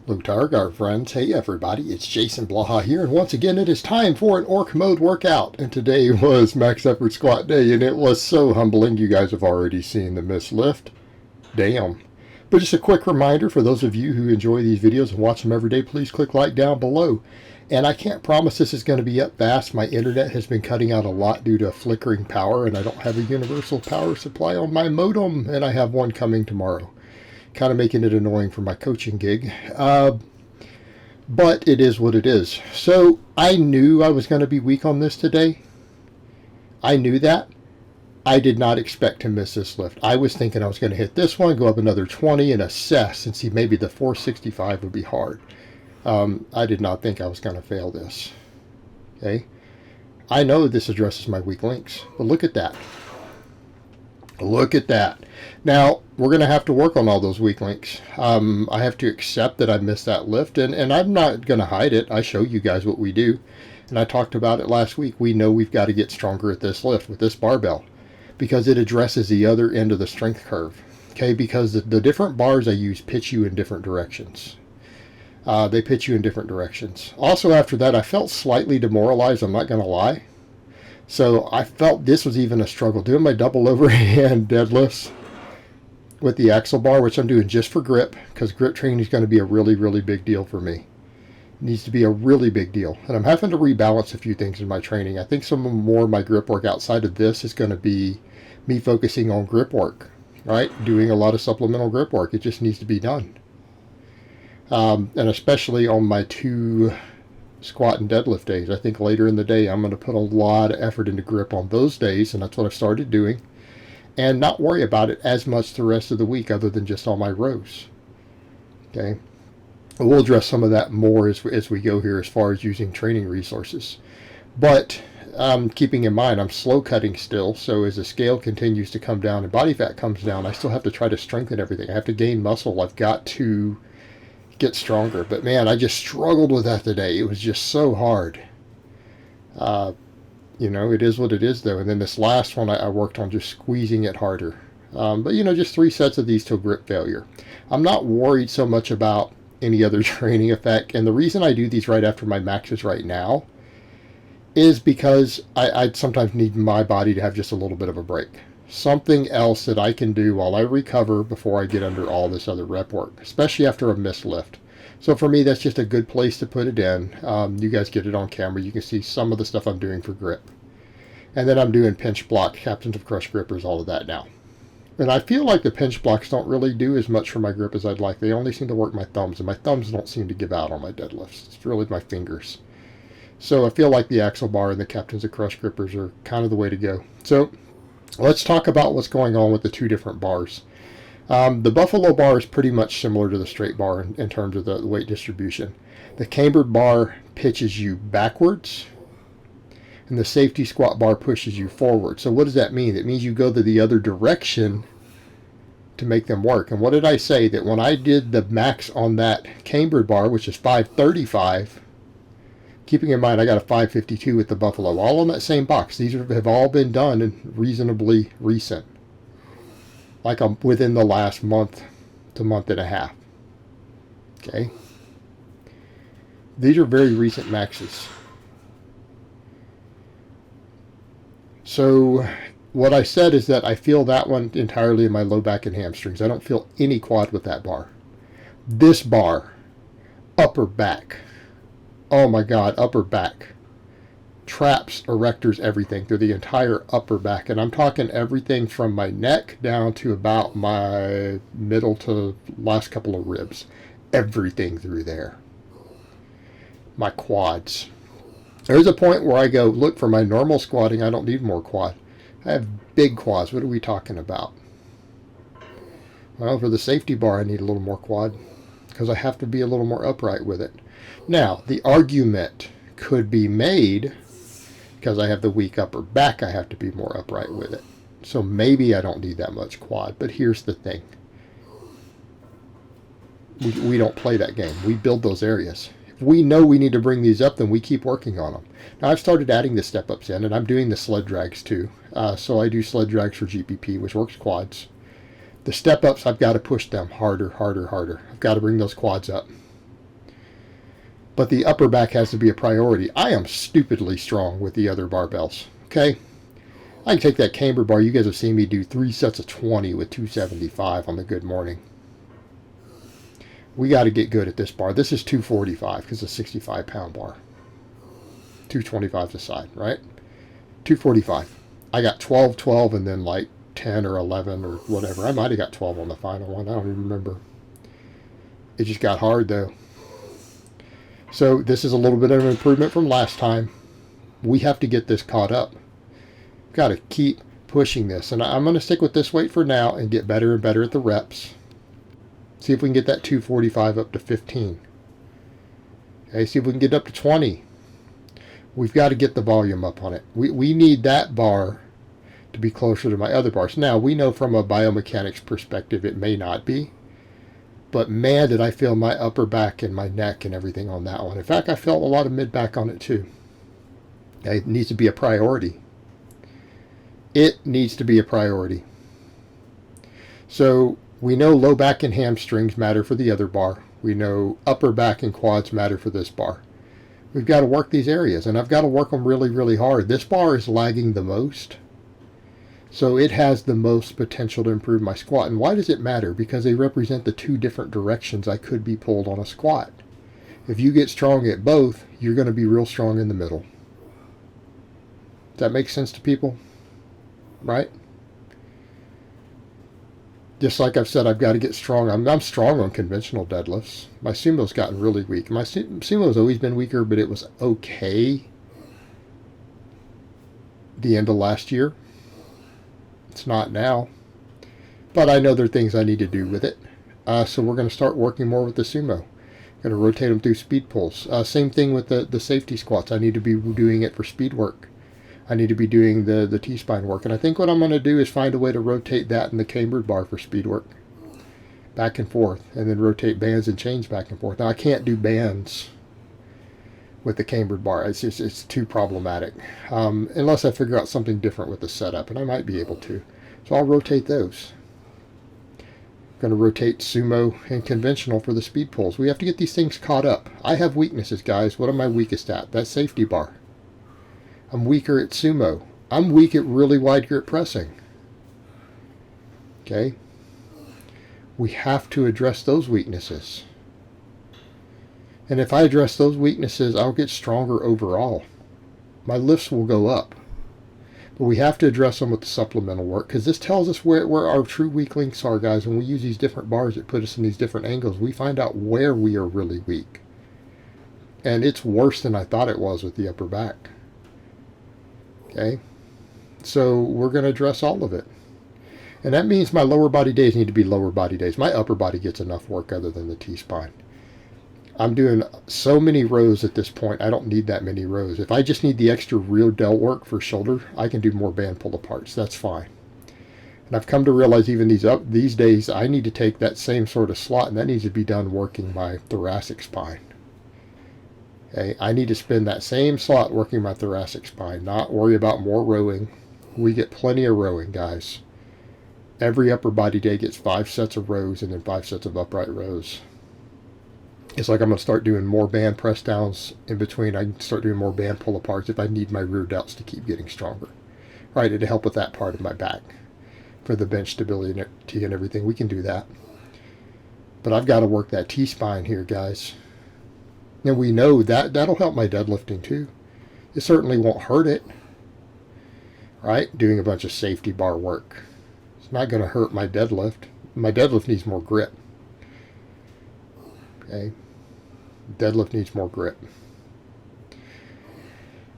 Hello, Targar friends. Hey everybody, it's Jason Blaha here, and once again it is time for an Orc Mode workout. And today was max effort squat day, and it was so humbling. You guys have already seen the missed lift. Damn. But just a quick reminder for those of you who enjoy these videos and watch them every day, please click like down below. And I can't promise this is going to be up fast. My internet has been cutting out a lot due to flickering power, and I don't have a universal power supply on my modem, and I have one coming tomorrow. Kind of making it annoying for my coaching gig. But it is what it is. So I knew I was going to be weak on this today. I knew that. I did not expect to miss this lift. I was thinking I was going to hit this one, go up another 20 and assess and see maybe the 465 would be hard. I did not think I was going to fail this. Okay. I know this addresses my weak links, but look at that. Look at that. Now, we're going to have to work on all those weak links. I have to accept that I missed that lift, and I'm not going to hide it. I show you guys what we do, and I talked about it last week. We know we've got to get stronger at this lift with this barbell because it addresses the other end of the strength curve. Okay, because the different bars I use pitch you in different directions. They pitch you in different directions. Also, after that, I felt slightly demoralized. I'm not going to lie. So I felt this was even a struggle. Doing my double overhand deadlifts with the axle bar, which I'm doing just for grip, because grip training is going to be a really, really big deal for me. It needs to be a really big deal. And I'm having to rebalance a few things in my training. I think some more of my grip work outside of this is going to be me focusing on grip work, right? Doing a lot of supplemental grip work. It just needs to be done. And especially on my two squat and deadlift days. I think later in the day I'm going to put a lot of effort into grip on those days, and that's what I've started doing, and not worry about it as much the rest of the week other than just on my rows. Okay, we'll address some of that more as we go here as far as using training resources, but keeping in mind I'm slow cutting still, so as the scale continues to come down and body fat comes down, I still have to try to strengthen everything. I have to gain muscle. I've got to get stronger. But man, I just struggled with that today. It was just so hard. You know, it is what it is though. And then this last one I worked on just squeezing it harder. But you know, just 3 sets of these till grip failure. I'm not worried so much about any other training effect. And the reason I do these right after my maxes right now is because I sometimes need my body to have just a little bit of a break. Something else that I can do while I recover before I get under all this other rep work, especially after a missed lift. So for me, that's just a good place to put it in. You guys get it on camera. You can see some of the stuff I'm doing for grip. And then I'm doing pinch block, captains of crush grippers, all of that now. And I feel like the pinch blocks don't really do as much for my grip as I'd like. They only seem to work my thumbs, and my thumbs don't seem to give out on my deadlifts. It's really my fingers. So I feel like the axle bar and the captains of crush grippers are kind of the way to go. So let's talk about what's going on with the 2 different bars. The buffalo bar is pretty much similar to the straight bar in terms of the weight distribution. The cambered bar pitches you backwards, and the safety squat bar pushes you forward. So what does that mean? It means you go to the other direction to make them work. And what did I say? That when I did the max on that cambered bar, which is 535, keeping in mind I got a 552 with the buffalo, all on that same box. These have all been done and reasonably recent. Like I'm within the last month to month and a half. Okay. These are very recent maxes. So what I said is that I feel that one entirely in my low back and hamstrings. I don't feel any quad with that bar. This bar, upper back. Oh my God, upper back. Traps, erectors, everything through the entire upper back. And I'm talking everything from my neck down to about my middle to last couple of ribs. Everything through there. My quads. There's a point where I go, look, for my normal squatting, I don't need more quad. I have big quads. What are we talking about? Well, for the safety bar, I need a little more quad because I have to be a little more upright with it. Now, the argument could be made, because I have the weak upper back, I have to be more upright with it. So maybe I don't need that much quad. But here's the thing. We don't play that game. We build those areas. If we know we need to bring these up, then we keep working on them. Now, I've started adding the step-ups in, and I'm doing the sled drags too. So I do sled drags for GPP, which works quads. The step-ups, I've got to push them harder, harder, harder. I've got to bring those quads up. But the upper back has to be a priority. I am stupidly strong with the other barbells. Okay? I can take that camber bar. You guys have seen me do 3 sets of 20 with 275 on the good morning. We got to get good at this bar. This is 245 because it's a 65-pound bar. 225 aside, right? 245. I got 12, 12, and then like 10 or 11 or whatever. I might have got 12 on the final one. I don't even remember. It just got hard, though. So this is a little bit of an improvement from last time. We have to get this caught up. Got to keep pushing this. And I'm going to stick with this weight for now and get better and better at the reps. See if we can get that 245 up to 15. Okay, see if we can get up to 20. We've got to get the volume up on it. We need that bar to be closer to my other bars. Now, we know from a biomechanics perspective it may not be. But man, did I feel my upper back and my neck and everything on that one. In fact, I felt a lot of mid-back on it too. It needs to be a priority. It needs to be a priority. So we know low back and hamstrings matter for the other bar. We know upper back and quads matter for this bar. We've got to work these areas, and I've got to work them really, really hard. This bar is lagging the most. So it has the most potential to improve my squat. And why does it matter? Because they represent the two different directions I could be pulled on a squat. If you get strong at both, you're going to be real strong in the middle. Does that make sense to people? Right? Just like I've said, I've got to get strong. I'm strong on conventional deadlifts. My sumo's gotten really weak. My sumo's always been weaker, but it was okay the end of last year. It's not now. But I know there are things I need to do with it. So we're going to start working more with the sumo. Going to rotate them through speed pulls. Same thing with the safety squats. I need to be doing it for speed work. I need to be doing the T-spine work. And I think what I'm going to do is find a way to rotate that in the cambered bar for speed work. Back and forth. And then rotate bands and chains back and forth. Now, I can't do bands with the cambered bar. It's too problematic. Unless I figure out something different with the setup. And I might be able to. So I'll rotate those. Going to rotate sumo and conventional for the speed pulls. We have to get these things caught up. I have weaknesses, guys. What am I weakest at? That safety bar. I'm weaker at sumo. I'm weak at really wide grip pressing. Okay? We have to address those weaknesses. And if I address those weaknesses, I'll get stronger overall. My lifts will go up. But we have to address them with the supplemental work, because this tells us where our true weak links are, guys. When we use these different bars that put us in these different angles, we find out where we are really weak. And it's worse than I thought it was with the upper back. Okay? So we're going to address all of it. And that means my lower body days need to be lower body days. My upper body gets enough work other than the T-spine. I'm doing so many rows at this point, I don't need that many rows. If I just need the extra rear delt work for shoulder, I can do more band pull-aparts. That's fine. And I've come to realize even these days, I need to take that same sort of slot, and that needs to be done working my thoracic spine. Okay? I need to spend that same slot working my thoracic spine, not worry about more rowing. We get plenty of rowing, guys. Every upper body day gets 5 sets of rows and then 5 sets of upright rows. It's like I'm going to start doing more band press downs in between. I can start doing more band pull aparts if I need my rear delts to keep getting stronger. Right, to help with that part of my back. For the bench stability and everything, we can do that. But I've got to work that T-spine here, guys. And we know that that'll help my deadlifting too. It certainly won't hurt it. Right, doing a bunch of safety bar work. It's not going to hurt my deadlift. My deadlift needs more grip. Okay. Deadlift needs more grip.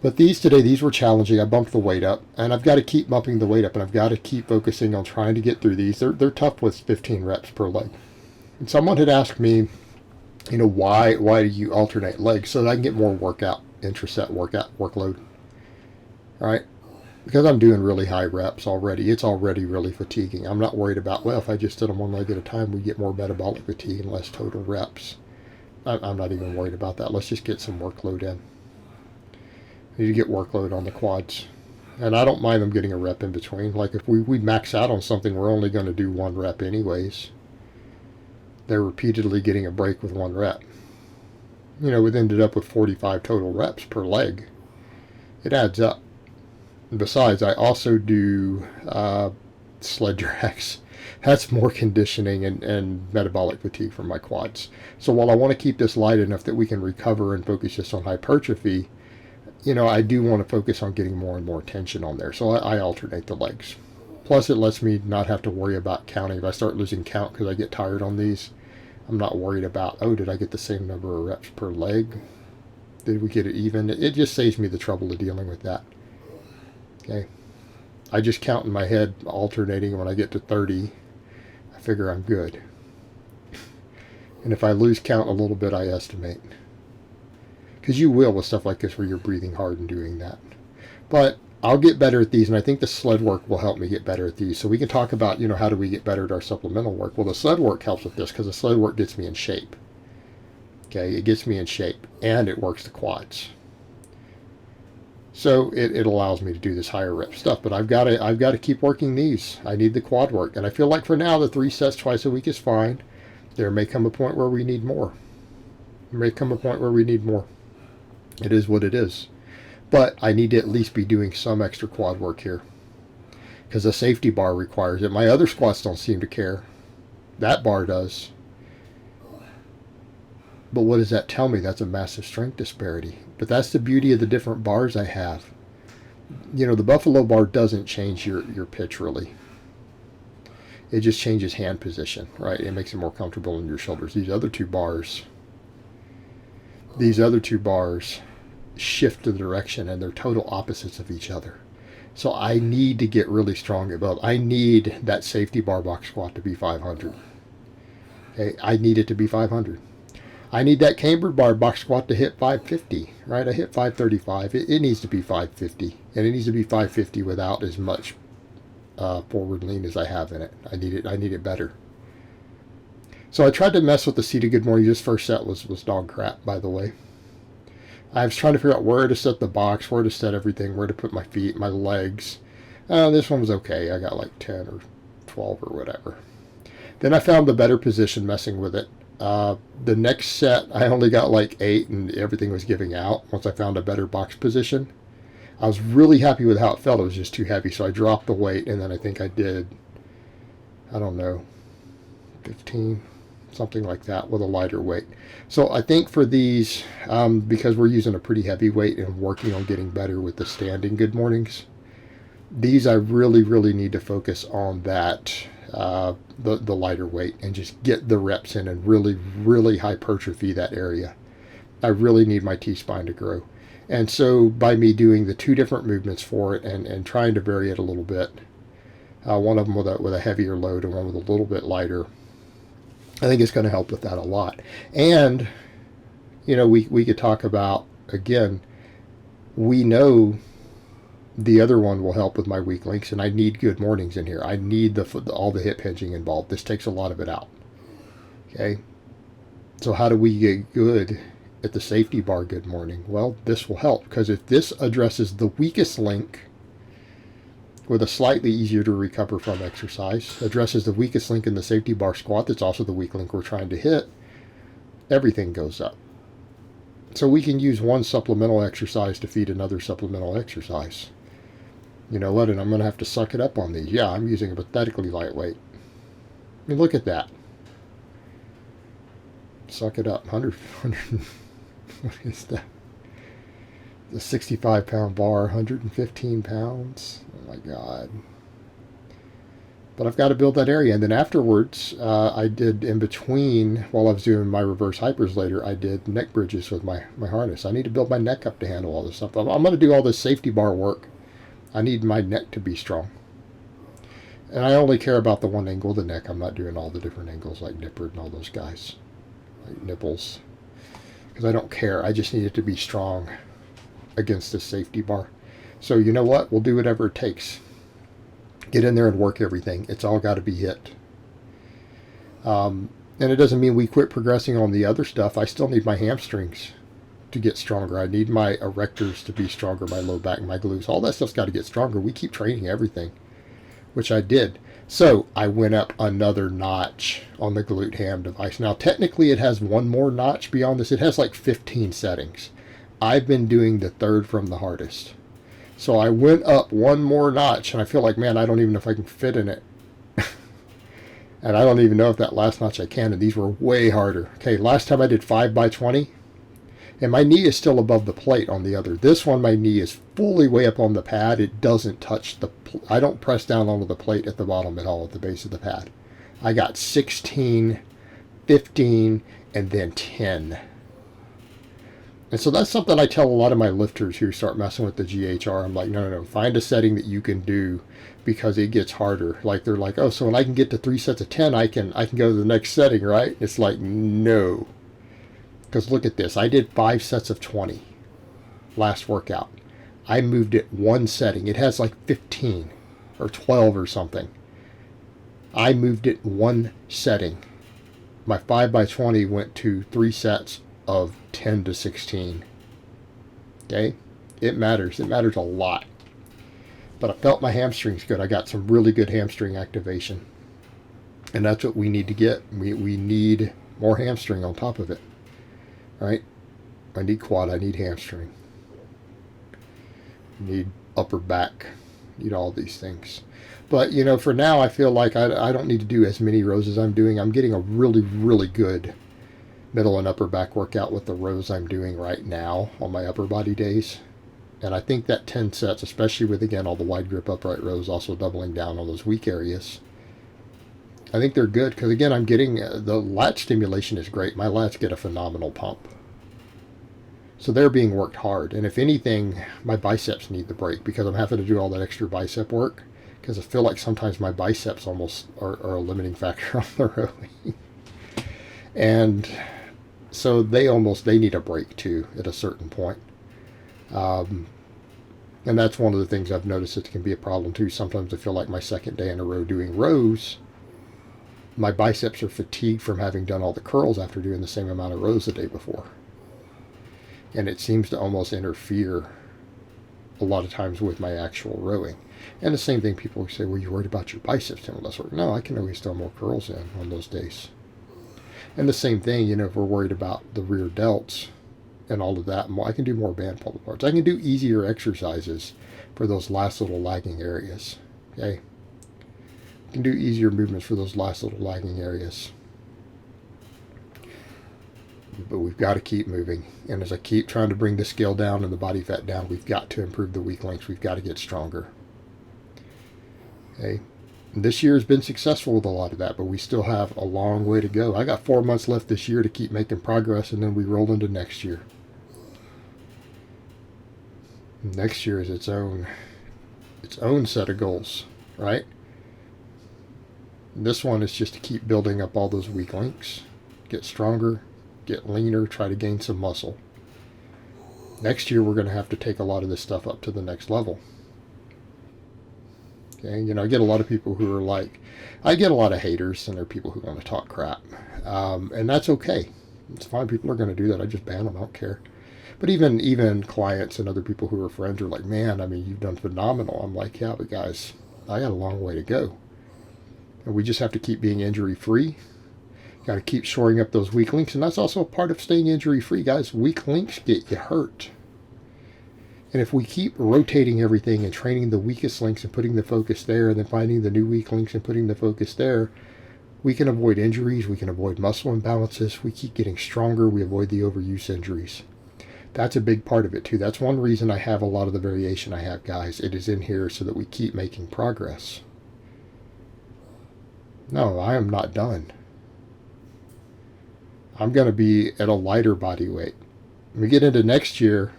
But these were challenging. I bumped the weight up, and I've got to keep bumping the weight up, and I've got to keep focusing on trying to get through these. They're tough with 15 reps per leg. And someone had asked me, why do you alternate legs so that I can get more workout, intraset workload. All right? Because I'm doing really high reps already. It's already really fatiguing. I'm not worried about, if I just did them one leg at a time, we get more metabolic fatigue and less total reps. I'm not even worried about that. Let's just get some workload in. I need to get workload on the quads. And I don't mind them getting a rep in between. Like if we max out on something, we're only going to do 1 rep anyways. They're repeatedly getting a break with 1 rep. you know, it ended up with 45 total reps per leg. It adds up. And besides, I also do sled drags. That's more conditioning and metabolic fatigue for my quads. So while I want to keep this light enough that we can recover and focus just on hypertrophy, you know, I do want to focus on getting more and more tension on there. So I alternate the legs. Plus, it lets me not have to worry about counting. If I start losing count because I get tired on these, I'm not worried about, oh, did I get the same number of reps per leg? Did we get it even? It just saves me the trouble of dealing with that. Okay. I just count in my head, alternating. When I get to 30, I figure I'm good. And if I lose count a little bit, I estimate. Because you will with stuff like this where you're breathing hard and doing that. But I'll get better at these, and I think the sled work will help me get better at these. So we can talk about, you know, how do we get better at our supplemental work? Well, the sled work helps with this because the sled work gets me in shape. Okay, it gets me in shape, and it works the quads. So it allows me to do this higher rep stuff, but I've got to keep working these. I need the quad work, and I feel like for now the 3 sets twice a week is fine. There may come a point where we need more. There may come a point where we need more. It is what it is. But I need to at least be doing some extra quad work here, because the safety bar requires it. My other squats don't seem to care. That bar does. But what does that tell me? That's a massive strength disparity. But that's the beauty of the different bars I have. You know, the Buffalo bar doesn't change your pitch really. It just changes hand position, right? It makes it more comfortable in your shoulders. These other two bars shift the direction, and they're total opposites of each other. So I need to get really strong at both. I need that safety bar box squat to be 500. Okay, I need it to be 500. I need that cambered bar box squat to hit 550, right? I hit 535. It needs to be 550, and it needs to be 550 without as much forward lean as I have in it. I need it better. So I tried to mess with the seated good morning. This first set was dog crap, by the way. I was trying to figure out where to set the box, where to set everything, where to put my feet, my legs. This one was okay. I got like 10 or 12 or whatever. Then I found the better position messing with it. The next set, I only got like 8, and everything was giving out once I found a better box position. I was really happy with how it felt. It was just too heavy, so I dropped the weight, and then I think I did, I don't know, 15, something like that, with a lighter weight. So I think for these, because we're using a pretty heavy weight and working on getting better with the standing good mornings, these I really, really need to focus on that, the lighter weight, and just get the reps in and really, really hypertrophy that area. I really need my T-spine to grow. And so by me doing the 2 different movements for it and trying to vary it a little bit, one of them with a heavier load and one with a little bit lighter, I think it's going to help with that a lot. And, you know, we could talk about, again, we know the other one will help with my weak links, and I need good mornings in here. I need all the hip hinging involved. This takes a lot of it out. Okay? So how do we get good at the safety bar good morning? Well, this will help, because if this addresses the weakest link with a slightly easier to recover from exercise, addresses the weakest link in the safety bar squat, that's also the weak link we're trying to hit, everything goes up. So we can use one supplemental exercise to feed another supplemental exercise. You know what, and I'm going to have to suck it up on these. Yeah, I'm using a pathetically lightweight. I mean, look at that. Suck it up. 100 what is that? The 65-pound bar, 115 pounds. Oh my God. But I've got to build that area. And then afterwards, I did in between, while I was doing my reverse hypers later, I did neck bridges with my harness. I need to build my neck up to handle all this stuff. I'm going to do all this safety bar work. I need my neck to be strong. And I only care about the one angle of the neck. I'm not doing all the different angles like Nippert and all those guys. Like nipples. Because I don't care. I just need it to be strong against this safety bar. So you know what? We'll do whatever it takes. Get in there and work everything. It's all got to be hit. And it doesn't mean we quit progressing on the other stuff. I still need my hamstrings to get stronger. I need my erectors to be stronger, my low back, my glutes. All that stuff's got to get stronger. We keep training everything, which I did. So I went up another notch on the Glute Ham device. Now, technically, it has one more notch beyond this. It has like 15 settings. I've been doing the third from the hardest. So I went up one more notch, and I feel like, man, I don't even know if I can fit in it. And I don't even know if that last notch I can, and these were way harder. Okay, last time I did 5x20, and my knee is still above the plate on the other. This one, my knee is fully way up on the pad. It doesn't touch the, I don't press down onto the plate at the bottom at all at the base of the pad. I got 16, 15, and then 10. And so that's something I tell a lot of my lifters who start messing with the GHR. I'm like, no, find a setting that you can do, because it gets harder. Like, they're like, oh, so when I can get to 3 sets of 10, I can go to the next setting, right? It's like, no. Because look at this. I did 5 sets of 20 last workout. I moved it one setting. It has like 15 or 12 or something. I moved it one setting. My 5x20 went to 3 sets of 10 to 16. Okay? It matters. It matters a lot. But I felt my hamstrings good. I got some really good hamstring activation. And that's what we need to get. We need more hamstring on top of it. Right? I need quad. I need hamstring. I need upper back. I need all these things. But, you know, for now, I feel like I don't need to do as many rows as I'm doing. I'm getting a really, really good middle and upper back workout with the rows I'm doing right now on my upper body days. And I think that 10 sets, especially with, again, all the wide grip upright rows, also doubling down on those weak areas, I think they're good. Because, again, I'm getting, the lat stimulation is great. My lats get a phenomenal pump. So they're being worked hard. And if anything, my biceps need the break, because I'm having to do all that extra bicep work. Because I feel like sometimes my biceps almost are a limiting factor on the rowing. And so they need a break too at a certain point. And that's one of the things I've noticed that can be a problem too. Sometimes I feel like my second day in a row doing rows, my biceps are fatigued from having done all the curls after doing the same amount of rows the day before. And it seems to almost interfere a lot of times with my actual rowing. And the same thing, people say, well, you're worried about your biceps doing less work. No, I can always throw more curls in on those days. And the same thing, you know, if we're worried about the rear delts and all of that, I can do more band pull aparts. I can do easier exercises for those last little lagging areas. Okay? I can do easier movements for those last little lagging areas. But we've got to keep moving. And as I keep trying to bring the scale down and the body fat down, we've got to improve the weak links. We've got to get stronger. Okay? This year has been successful with a lot of that, but we still have a long way to go. I got 4 months left this year to keep making progress, and then we roll into next year. Next year is its own set of goals, right? This one is just to keep building up all those weak links, get stronger, get leaner, try to gain some muscle. Next year, we're going to have to take a lot of this stuff up to the next level. Okay, you know, I get a lot of people who are like, I get a lot of haters, and there are people who want to talk crap. And that's okay. It's fine. People are going to do that. I just ban them. I don't care. But even clients and other people who are friends are like, man, I mean, you've done phenomenal. I'm like, yeah, but guys, I got a long way to go. And we just have to keep being injury-free. Got to keep shoring up those weak links. And that's also a part of staying injury-free, guys. Weak links get you hurt. And if we keep rotating everything and training the weakest links and putting the focus there, and then finding the new weak links and putting the focus there, we can avoid injuries. We can avoid muscle imbalances. We keep getting stronger. We avoid the overuse injuries. That's a big part of it too. That's one reason I have a lot of the variation I have, guys. It is in here so that we keep making progress. No, I am not done. I'm going to be at a lighter body weight. When we get into next year,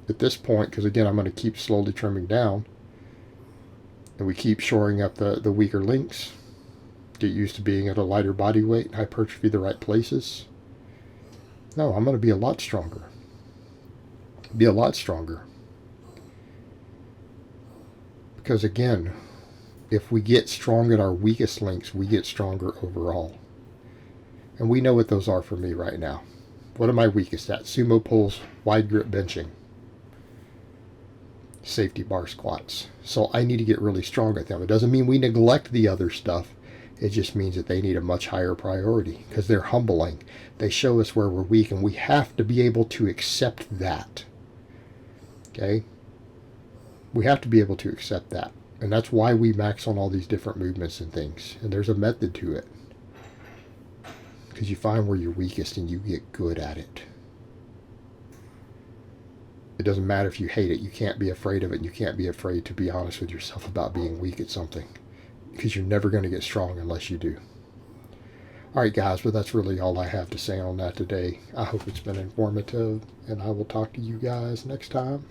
at this point, because again, I'm going to keep slowly trimming down, and we keep shoring up the weaker links, get used to being at a lighter body weight, hypertrophy the right places. No, I'm going to be a lot stronger. Be a lot stronger. Because again, if we get strong at our weakest links, we get stronger overall. And we know what those are for me right now. What am I weakest at? Sumo pulls, wide grip benching. safety bar squats. So I need to get really strong at them. It doesn't mean we neglect the other stuff. It just means that they need a much higher priority because they're humbling. They show us where we're weak, and we have to be able to accept that. Okay? We have to be able to accept that. And that's why we max on all these different movements and things. And there's a method to it. Because you find where you're weakest and you get good at it. It doesn't matter if you hate it. You can't be afraid of it. And you can't be afraid to be honest with yourself about being weak at something. Because you're never going to get strong unless you do. Alright guys, but that's really all I have to say on that today. I hope it's been informative. And I will talk to you guys next time.